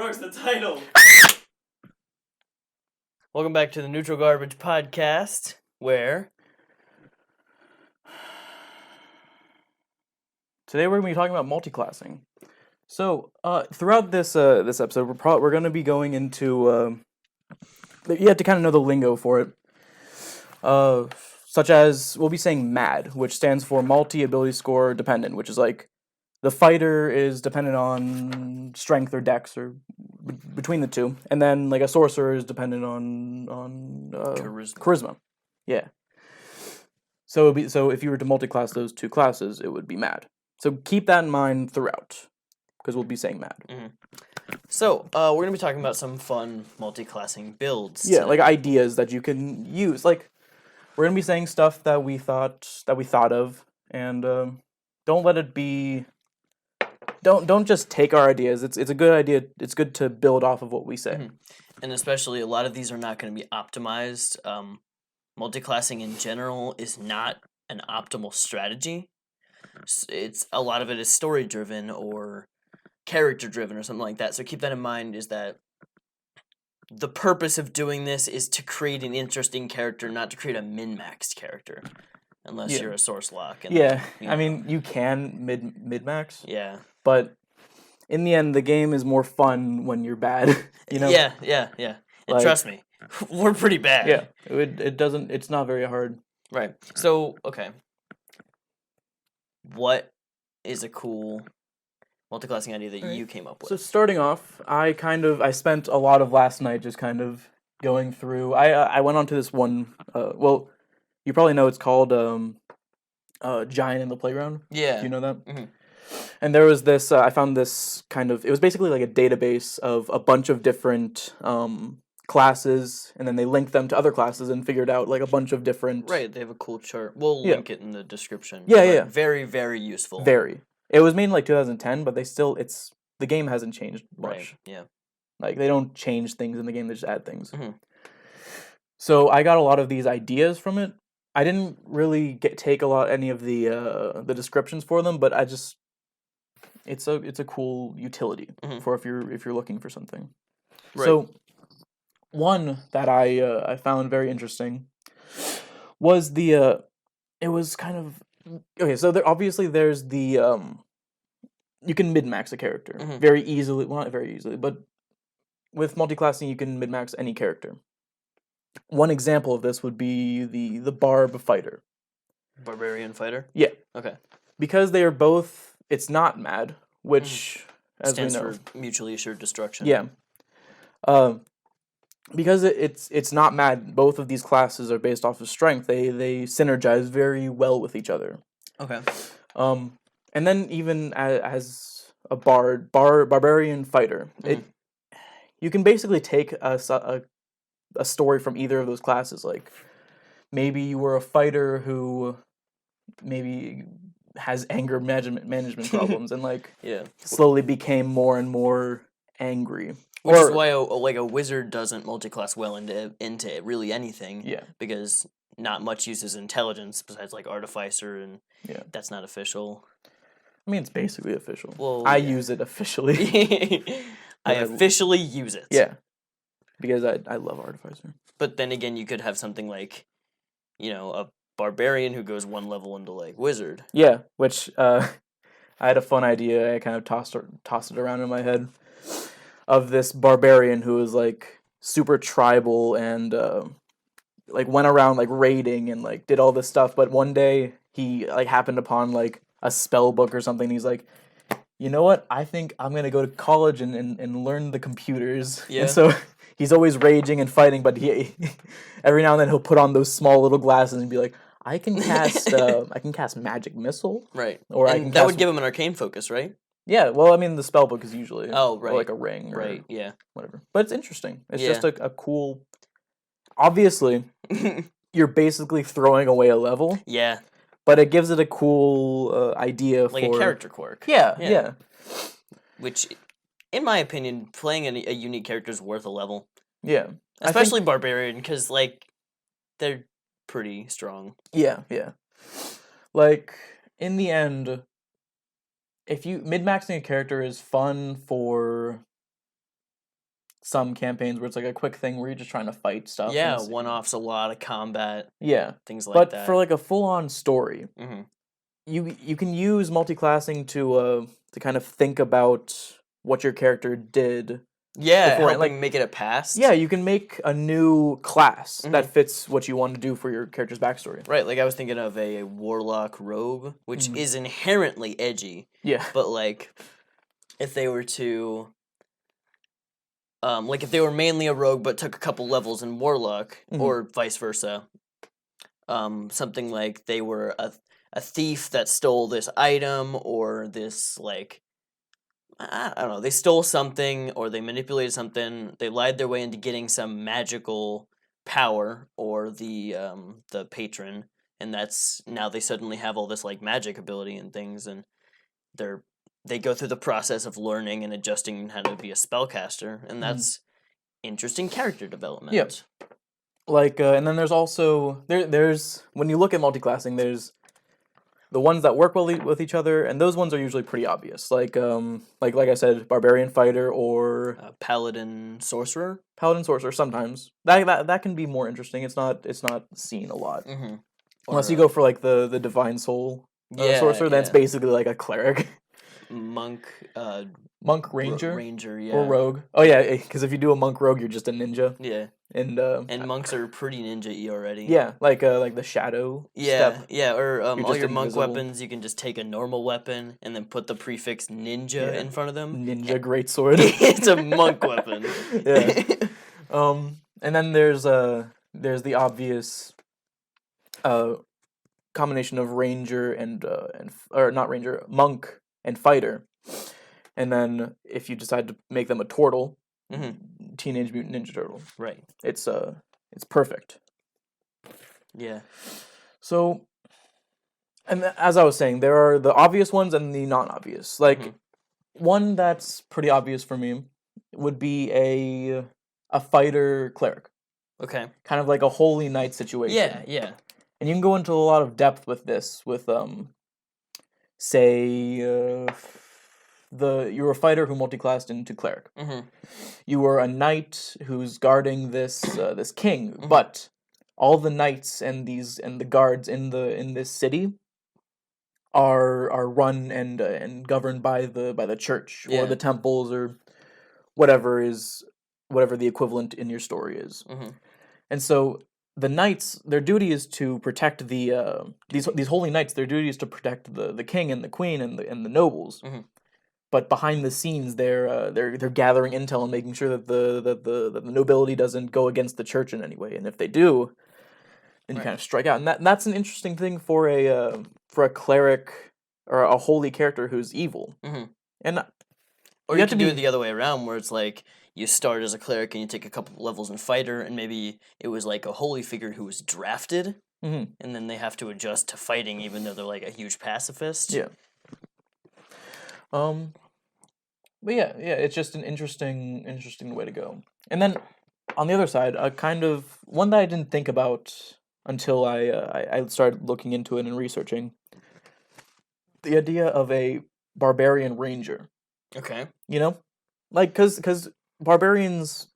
Brooks, the title. Welcome back to the Neutral Garbage Podcast, where today we're going to be talking about multiclassing. So, throughout this episode, we're going to be going into you have to kind of know the lingo for it. Such as we'll be saying MAD, which stands for multi ability score dependent, which is like the fighter is dependent on strength or dex or between the two, and then like a sorcerer is dependent on charisma. Yeah. So if you were to multiclass those two classes, it would be MAD. So keep that in mind throughout, because we'll be saying MAD. Mm-hmm. So we're gonna be talking about some fun multi-classing builds. Yeah, like ideas that you can use. Like we're gonna be saying stuff that we thought of, and don't let it be. Don't just take our ideas. It's a good idea. It's good to build off of what we say. Mm-hmm. And especially a lot of these are not going to be optimized. Multiclassing in general is not an optimal strategy. It's a lot of it is story driven or character driven or something like that. So keep that in mind, is that the purpose of doing this is to create an interesting character, not to create a min-maxed character. Unless you're a source lock. And I mean, you can mid-max. Yeah. But in the end, the game is more fun when you're bad. You know? Yeah. And like, trust me, we're pretty bad. Yeah. It's not very hard. Right. So, okay. What is a cool multiclassing idea that you came up with? So starting off, I spent a lot of last night just kind of going through. I went onto this one. You probably know it's called Giant in the Playground. Yeah. Do you know that? Mm-hmm. And there was this. I found this kind of. It was basically like a database of a bunch of different classes, and then they linked them to other classes and figured out like a bunch of different. Right. They have a cool chart. We'll link it in the description. Yeah. Very, very useful. Very. It was made in like 2010, but the game hasn't changed much. Right. Yeah. Like they don't change things in the game; they just add things. Mm-hmm. So I got a lot of these ideas from it. I didn't really take any of the descriptions for them, but it's a cool utility for if you're looking for something. Right. So one that I found very interesting was it was kind of okay. So there's the you can mid-max a character very easily. Well, not very easily, but with multiclassing you can mid-max any character. One example of this would be the Barb fighter. Barbarian fighter? Yeah. Okay. Because they are both, it's not MAD, which, as stands we know, for mutually assured destruction. Yeah. Because it's not MAD, both of these classes are based off of strength. They synergize very well with each other. Okay. And then even as a barbarian fighter, you can basically take a story from either of those classes. Like maybe you were a fighter who maybe has anger management problems and like slowly became more and more angry. Which is why a wizard doesn't multiclass well into really anything. Yeah. Because not much uses intelligence besides like artificer, and that's not official. I mean, it's basically official. Well, I use it officially. I officially use it. Yeah. Because I love artificer. But then again, you could have something like, a barbarian who goes one level into like wizard. Yeah, which I had a fun idea. I kind of tossed it around in my head of this barbarian who was like super tribal and like went around like raiding and like did all this stuff. But one day he like happened upon like a spell book or something. And he's like, you know what? I think I'm gonna go to college and learn the computers. Yeah. And so he's always raging and fighting, but he every now and then he'll put on those small little glasses and be like, I can cast magic missile. Right. Or that would give him an arcane focus, right? Yeah. Well, I mean, the spell book is usually right. Or like a ring. Right. Yeah. Whatever. But it's interesting. It's just a cool. Obviously, you're basically throwing away a level. Yeah. But it gives it a cool idea like a character quirk. Yeah. Which, in my opinion, playing a unique character is worth a level. Yeah. Especially barbarian, because like they're pretty strong. Yeah. Like in the end, if you mid-maxing a character is fun for some campaigns where it's like a quick thing where you're just trying to fight stuff. And Yeah, it's- one-offs, a lot of combat, yeah. things like But that. for like a full-on story, Mhm. you can use multiclassing to kind of think about what your character did. Yeah, Before, helping like- make it a past. Yeah, you can make a new class that Mhm. fits what you want to do for your character's backstory. Right, like I was thinking of a warlock rogue, which Mhm. is inherently edgy, Yeah. but like if they were to like if they were mainly a rogue but took a couple levels in warlock Mhm. or vice versa. Something like they were a thief that stole this item or this like I don't know, they stole something or they manipulated something, they lied their way into getting some magical power or the patron, and that's now they suddenly have all this like magic ability and things, and they're they go through the process of learning and adjusting how to be a spellcaster, and that's interesting character development. Like, and then there's also there's when you look at multiclassing, there's the ones that work well with each other, and those ones are usually pretty obvious. Like like I said, barbarian fighter or Paladin sorcerer. paladin sorcerer. Sometimes that can be more interesting. It's not seen a lot Mm-hmm. unless you go for like the divine soul sorcerer. Then it's basically like a cleric, monk, monk ranger, ranger, yeah, or rogue. Oh yeah, because if you do a monk rogue, you're just a ninja. yeah. And monks are pretty ninja-y already. yeah, like the shadow Yeah, step. yeah, or You're all just your monk invisible. weapons, you can just take a normal weapon and then put the prefix ninja Yeah. in front of them. Ninja greatsword. It's a monk weapon. Yeah. And then there's the obvious combination of ranger and or not ranger, monk and fighter. And then if you decide to make them a turtle, Teenage Mutant Ninja Turtle, Right. it's perfect. Yeah. So, and as I was saying, there are the obvious ones and the non-obvious. Like one that's pretty obvious for me would be a fighter cleric, Okay. kind of like a holy knight situation. Yeah, yeah. And you can go into a lot of depth with this, with say you're a fighter who multiclassed into cleric. Mm-hmm. You were a knight who's guarding this this king, but all the knights and the guards in this city are run and governed by the church or the temples or whatever the equivalent in your story is. And so the knights, their duty is to protect these holy knights. Their duty is to protect the king and the queen and the nobles. But behind the scenes, they're gathering intel and making sure that the nobility doesn't go against the church in any way. And if they do, then you kind of strike out. And that's an interesting thing for a cleric or a holy character who's evil. And or you have to do it the other way around, where it's like you start as a cleric and you take a couple levels in fighter, and maybe it was like a holy figure who was drafted, and then they have to adjust to fighting, even though they're like a huge pacifist. Yeah. But yeah, it's just an interesting way to go. And then on the other side, a kind of one that I didn't think about until I started looking into it and researching, the idea of a barbarian ranger. Okay. You know, like because barbarians,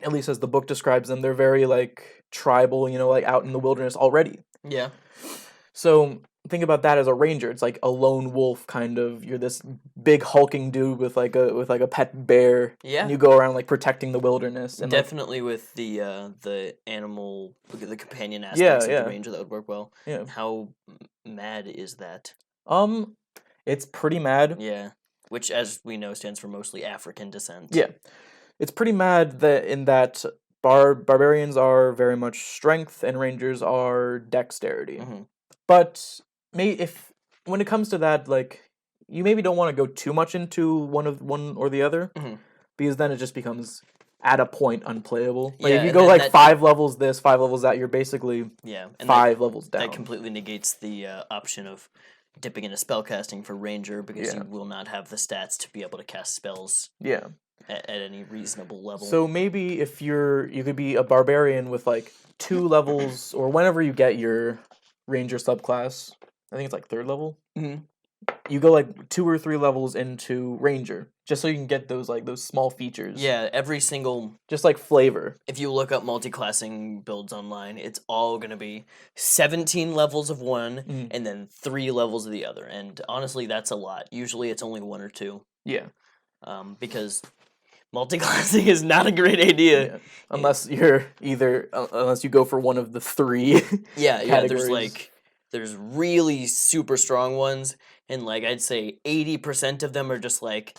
at least as the book describes them, they're very like tribal. You know, like out in the wilderness already. Yeah. So think about that as a ranger. It's like a lone wolf kind of. You're this big hulking dude with like a pet bear. Yeah. And you go around like protecting the wilderness. And definitely with the animal, the companion aspects of the ranger, that would work well. Yeah. How mad is that? It's pretty mad. Yeah. Which, as we know, stands for mostly African descent. Yeah. It's pretty mad that barbarians are very much strength and rangers are dexterity. But when it comes to that, like, you maybe don't want to go too much into one or the other, because then it just becomes at a point unplayable. Like if you go like 5 levels this, 5 levels that, you're basically and 5 levels down. That completely negates the option of dipping into spellcasting for ranger, because you will not have the stats to be able to cast spells. Yeah. At any reasonable level. So maybe if you could be a barbarian with like 2 levels, or whenever you get your ranger subclass, I think it's like 3rd level. you go like 2 or 3 levels into Ranger, just so you can get those like those small features. Yeah, every single. Just like flavor. If you look up multiclassing builds online, it's all gonna be 17 levels of one Mhm. and then 3 levels of the other. And honestly, that's a lot. Usually, it's only 1 or 2. Yeah. Because multiclassing is not a great idea. Yeah. Unless you're either unless you go for one of the 3 Yeah, categories. there's really super strong ones, and like I'd say 80% of them are just like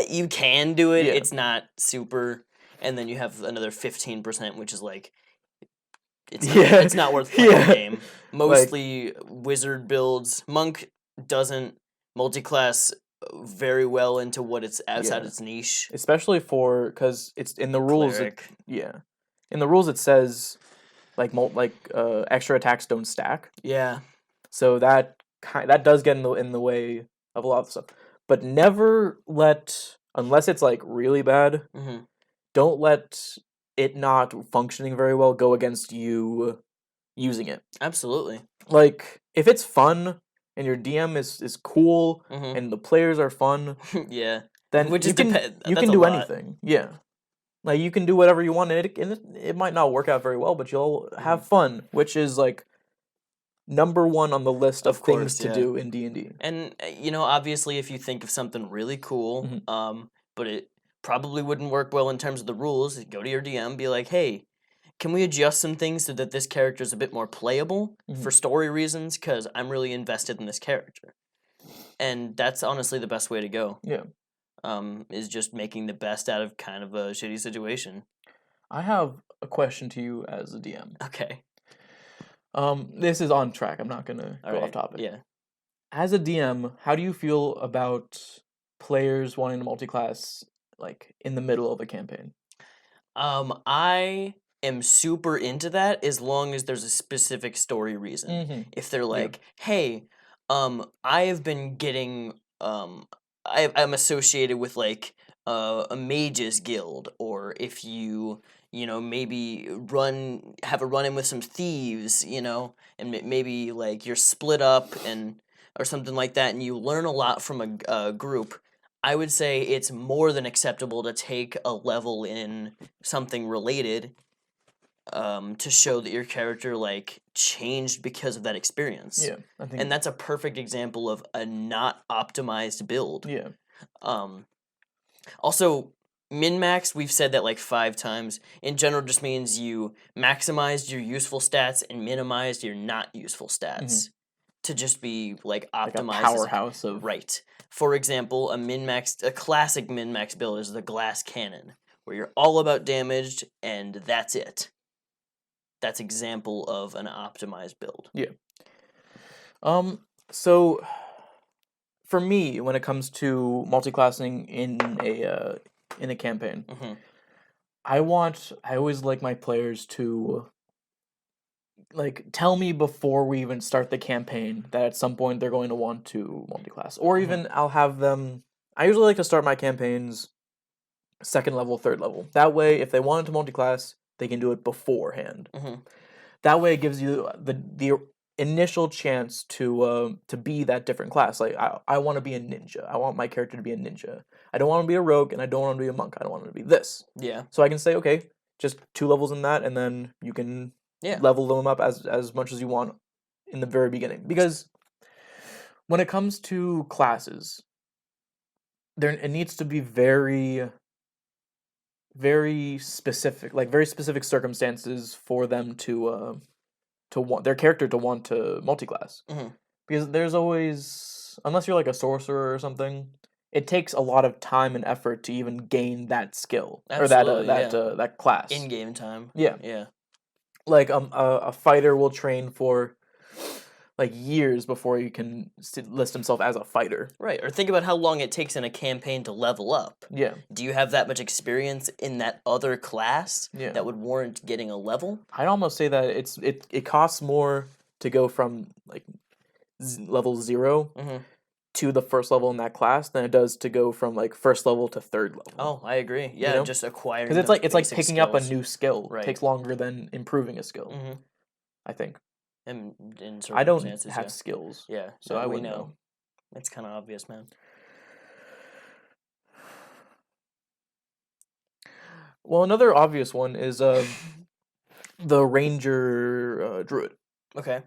you can do it. Yeah. It's not super, and then you have another 15%, which is like it's not worth playing the game. Mostly wizard builds. Monk doesn't multiclass very well into what it's outside its niche. Especially for because it's in the rules. Cleric. In the rules it says like extra attacks don't stack. Yeah. So that does get in the way of a lot of stuff. But never let, unless it's like really bad, hmm don't let it not functioning very well go against you using it. Absolutely. Like if it's fun and your DM is cool hmm and the players are fun, yeah. then Which you is can you that's can a do lot. anything. Yeah. Like you can do whatever you want, and it might not work out very well, but you'll have fun, which is like number 1 on the list of things to do in D&D. And obviously, if you think of something really cool, but it probably wouldn't work well in terms of the rules, go to your DM, be like, "Hey, can we adjust some things so that this character is a bit more playable for story reasons? Because I'm really invested in this character." And that's honestly the best way to go. Yeah. Is just making the best out of kind of a shitty situation. I have a question to you as a DM. Okay. This is on track. I'm not gonna go off topic. Yeah. As a DM, how do you feel about players wanting to multiclass like in the middle of a campaign? I am super into that as long as there's a specific story reason. If they're like, "Hey, I have been getting I'm associated with like a mages guild, or if you maybe have a run in with some thieves, and maybe like you're split up and or something like that, and you learn a lot from a group." I would say it's more than acceptable to take a level in something related, to show that your character like changed because of that experience. Yeah, I think. And that's a perfect example of a not optimized build. Yeah. Also, min-max, we've said that like 5 times. In general, just means you maximized your useful stats and minimized your not useful stats to just be like optimized. Like a powerhouse of right. For example, a classic min-max build is the glass cannon, where you're all about damage and that's it. That's example of an optimized build. Yeah. So for me, when it comes to multiclassing in a campaign, I always like my players to like tell me before we even start the campaign that at some point they're going to want to multiclass, or even I'll have them. I usually like to start my campaigns 2nd level, 3rd level. That way, if they wanted to multiclass, they can do it beforehand. That way, it gives you the initial chance to be that different class. Like I want to be a ninja. I want my character to be a ninja. I don't want to be a rogue, and I don't want to be a monk. I don't want to be this. Yeah. So I can say, okay, just 2 levels in that, and then you can level them up as much as you want in the very beginning. Because when it comes to classes, it needs to be very, very specific, like very specific circumstances for them to want their character to want to multiclass. Because there's always, unless you're like a sorcerer or something, it takes a lot of time and effort to even gain that skill. Absolutely, or that class. In-game time. Yeah. Like a fighter will train for like years before he can list himself as a fighter. Right, or think about how long it takes in a campaign to level up. Yeah. Do you have that much experience in that other class Yeah. that would warrant getting a level? I'd almost say that it costs more to go from like level 0 to the 1st level in that class than it does to go from like 1st level to 3rd level. Oh, I agree. Yeah, just acquiring. Because it's like picking up a new skill. Right. It takes longer than improving a skill. I think. In I don't circumstances, have skills. Yeah, so no, I we wouldn't know. It's kind of obvious, man. Well, another obvious one is the ranger druid. Okay.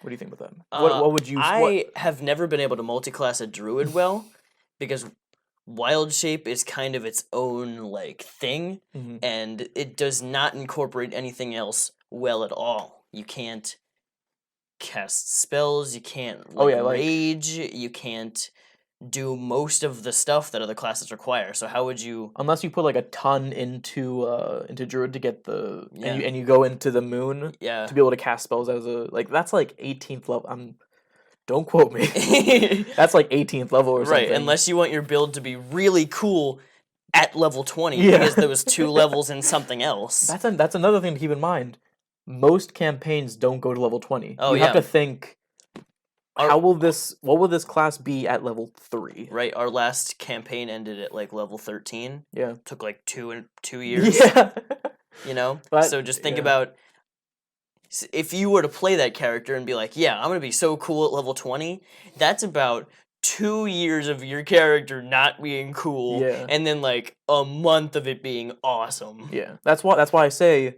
What do you think about that? What would you what? I have never been able to multiclass a druid well because wild shape is kind of its own like thing, Mhm. and it does not incorporate anything else well at all. You can't cast spells, you can't Oh yeah, rage, you can't do most of the stuff that other classes require. So how would you? unless you put like a ton into druid to get the Yeah. and you go into the moon Yeah. to be able to cast spells as a like that's like 18th level. Don't quote me. That's like 18th level or Right, something. unless you want your build to be really cool at level 20 Yeah. because there was 2 levels in something else. That's another thing to keep in mind. Most campaigns don't go to level 20. Oh, You have yeah. to think what will this class be at level 3? Right, our last campaign ended at like level 13. Yeah. Took like 2 years. Yeah. You know? But, so just think yeah. about if you were to play that character and be like, yeah, I'm going to be so cool at level 20, that's about 2 years of your character not being cool, Yeah. and then like a month of it being awesome. Yeah. That's why I say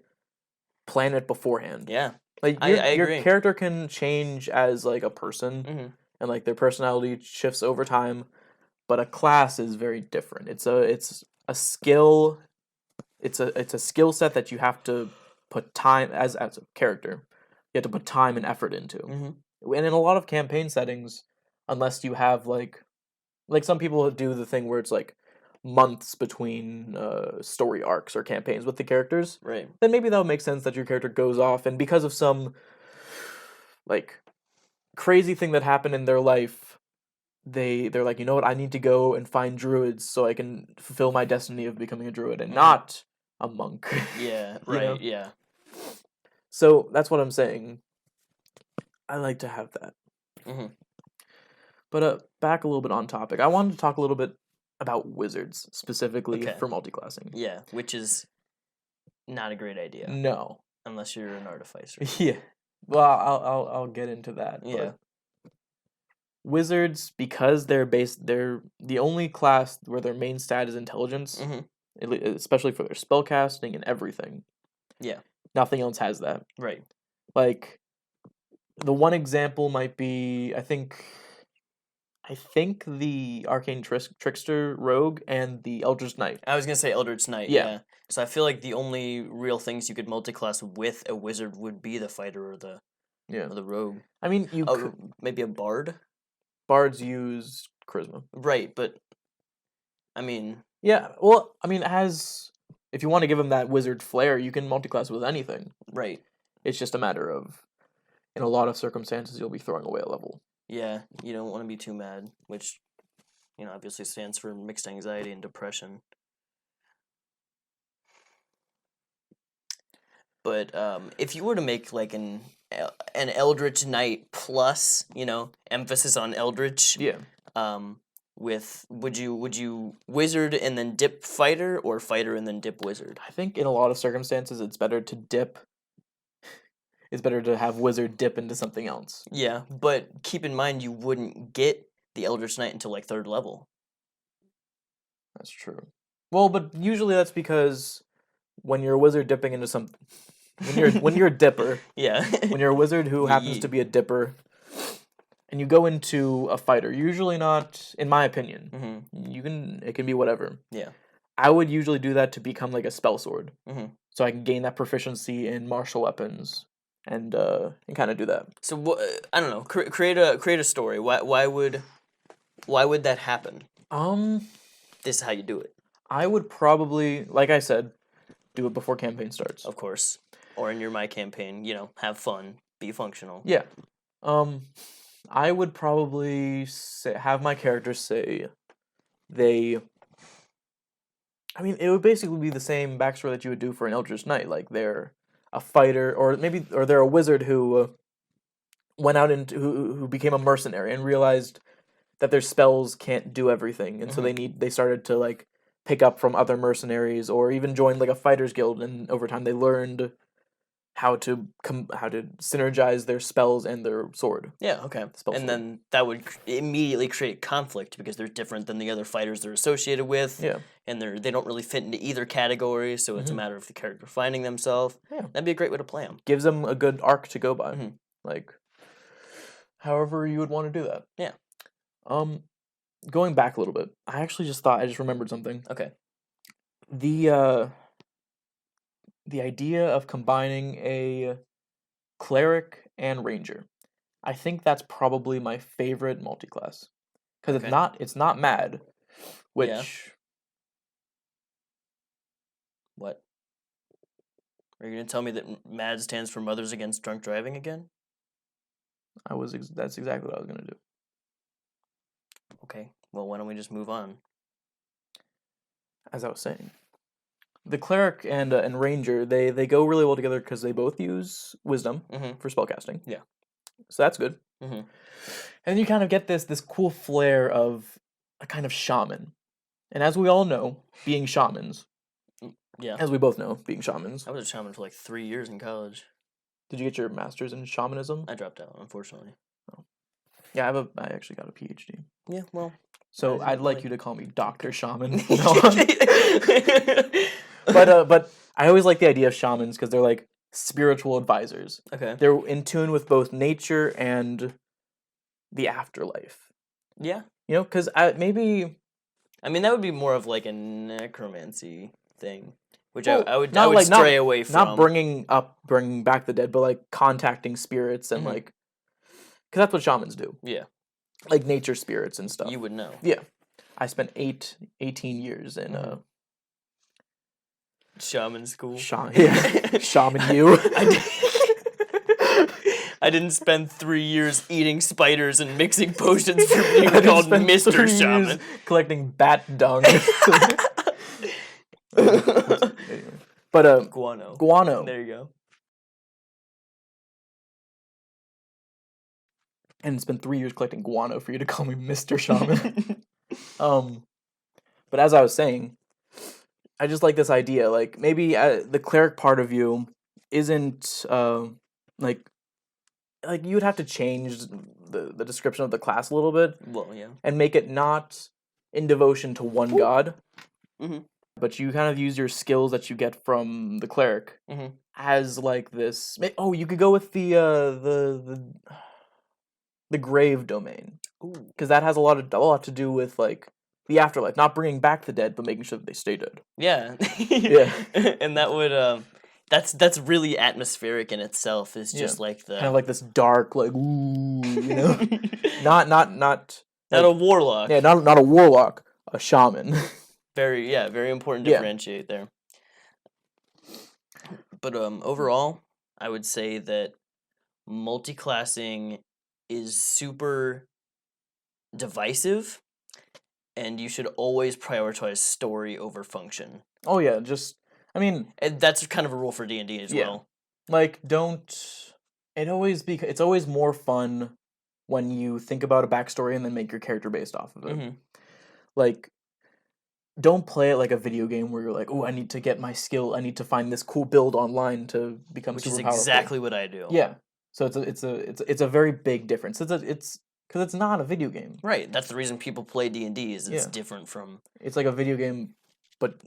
plan it beforehand. Yeah. Like I your agree. character can change as like a person Mhm. and like their personality shifts over time, but a class is very different. It's a skill. It's a skill set that you have to put time as a character. You have to put time and effort into. Mhm. And in a lot of campaign settings, unless you have like some people do the thing where it's like months between story arcs or campaigns with the characters, Right. then maybe that would make sense that your character goes off and because of some like crazy thing that happened in their life, they're like, you know what, I need to go and find druids so I can fulfill my destiny of becoming a druid and not a monk. Yeah, You right, know? yeah. So that's what I'm saying. I like to have that. Mhm. But back a little bit on topic. I wanted to talk a little bit about wizards specifically Okay. for multiclassing. Yeah, which is not a great idea No. unless you're an artificer. Yeah. Well, I'll get into that. Yeah. But wizards, because they're the only class where their main stat is intelligence, Mhm. especially for their spellcasting and everything. Yeah. Nothing else has that. Right. Like the one example might be I think the Arcane Trickster Rogue and the Eldritch Knight. I was gonna say Eldritch Knight, Yeah. yeah. So I feel like the only real things you could multiclass with a wizard would be the fighter or the rogue. I mean, Maybe a bard? bards use charisma. Right, but I mean, Yeah, well, I mean, if you want to give him that wizard flair, you can multiclass with anything. right. It's just a matter of, in a lot of circumstances, you'll be throwing away a level. Yeah, you don't want to be too mad, which obviously stands for mixed anxiety and depression. But if you were to make like an Eldritch Knight plus, emphasis on Eldritch, Yeah. would you wizard and then dip fighter or fighter and then dip wizard? I think in a lot of circumstances, it's better to dip. It's better to have wizard dip into something else. Yeah, but keep in mind you wouldn't get the Eldritch Knight until like 3rd level. That's true. Well, but usually that's because when you're a wizard dipping into something, when you're a dipper, Yeah. when you're a wizard who happens to be a dipper, and you go into a fighter, usually not, in my opinion, it can be whatever. Yeah. I would usually do that to become like a spell sword, Mm-hmm. so I can gain that proficiency in martial weapons, and kind of do that. So I don't know. Create a story. Why would that happen? This is how you do it. I would probably, like I said, do it before campaign starts. Of course. Or in your My campaign, have fun, be functional. Yeah. I would probably have my characters say they. I mean, it would basically be the same backstory that you would do for an Eldritch Knight. Like they're a fighter, or they're a wizard who went out into who became a mercenary and realized that their spells can't do everything, and so they started to like pick up from other mercenaries or even join like a fighters guild, and over time they learned how to synergize their spells and their sword. Yeah, okay. Spell And sword. then that would immediately create conflict because they're different than the other fighters they're associated with. Yeah. And they don't really fit into either category, so it's a matter of the character finding themselves. Yeah. That'd be a great way to play them. Gives them a good arc to go by. Mhm. Like, however you would want to do that. Yeah. Going back a little bit, I just remembered something. Okay. The idea of combining a cleric and ranger. I think that's probably my favorite multiclass. Because Okay. it's not mad, which Yeah. What? Are you going to tell me that MAD stands for Mothers Against Drunk Driving again? that's exactly what I was gonna do. Okay. Well, why don't we just move on? As I was saying, the cleric and ranger they go really well together because they both use wisdom Mm-hmm. for spellcasting. Yeah. So that's good. Mm-hmm. And you kind of get this cool flair of a kind of shaman. And as we all know, being shamans, Yeah. as we both know, being shamans. I was a shaman for like 3 years in college. Did you get your master's in shamanism? I dropped out, unfortunately. Yeah, I actually got a PhD. Yeah, well. So I'd like like- you to call me Dr. Shaman. But I always like the idea of shamans because they're like spiritual advisors. Okay. They're in tune with both nature and the afterlife. Yeah. You know, because maybe I mean, that would be more of like a necromancy thing, which Well, I would not like- stray away from. not bringing back the dead, but like contacting spirits and Mhm. like, because that's what shamans do, Yeah, like nature spirits and stuff. you would know. Yeah, I spent 18 years in Mhm. Shaman school. shaman you. I didn't spend 3 years eating spiders and mixing potions for I being didn't called spend Mr. 3 years Shaman. collecting bat dung. But Guano. guano, There you go. and it's been 3 years collecting guano for you to call me Mr. Shaman. But as I was saying, I just like this idea. Like maybe the cleric part of you isn't like you would have to change the description of the class a little bit Well, yeah. and make it not in devotion to one god, Mhm. but you kind of use your skills that you get from the cleric Mhm. as like this. Oh, you could go with the grave domain Ooh. because that has a lot to do with like the afterlife, not bringing back the dead, but making sure that they stay dead. Yeah. Yeah. And that would that's really atmospheric in itself. Is just like the Kind of like this dark, like ooh, you know, not not a warlock. yeah, not a warlock, a shaman. Very important to Yeah. differentiate there. But overall, I would say that multiclassing is super divisive, and you should always prioritize story over function. Oh yeah, I mean, And that's kind of a rule for D&D as Yeah. well. like it's always more fun when you think about a backstory and then make your character based off of it. Mhm. Like, don't play it like a video game where you're like, oh, I need to get my skill, I need to find this cool build online to become Which super is powerful. exactly what I do. Yeah. So it's a very big difference. It's because it's not a video game. Right. That's the reason people play D&D is it's Yeah. different from It's like a video game, but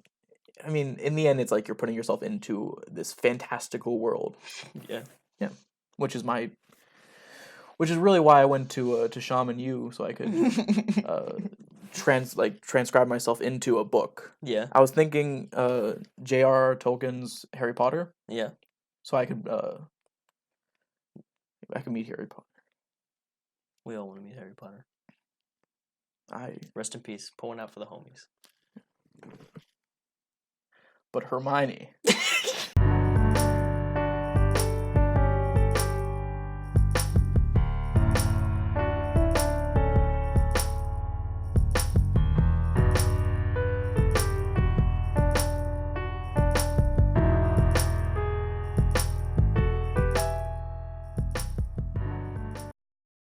I mean, in the end, it's like you're putting yourself into this fantastical world, yeah. which is really why I went to Shaman U, so I could transcribe myself into a book. Yeah. I was thinking J.R.R. Tolkien's Harry Potter, Yeah. so I could meet Harry Potter. We all want to meet Harry Potter. I Rest in peace. Pour one out for the homies. But Hermione,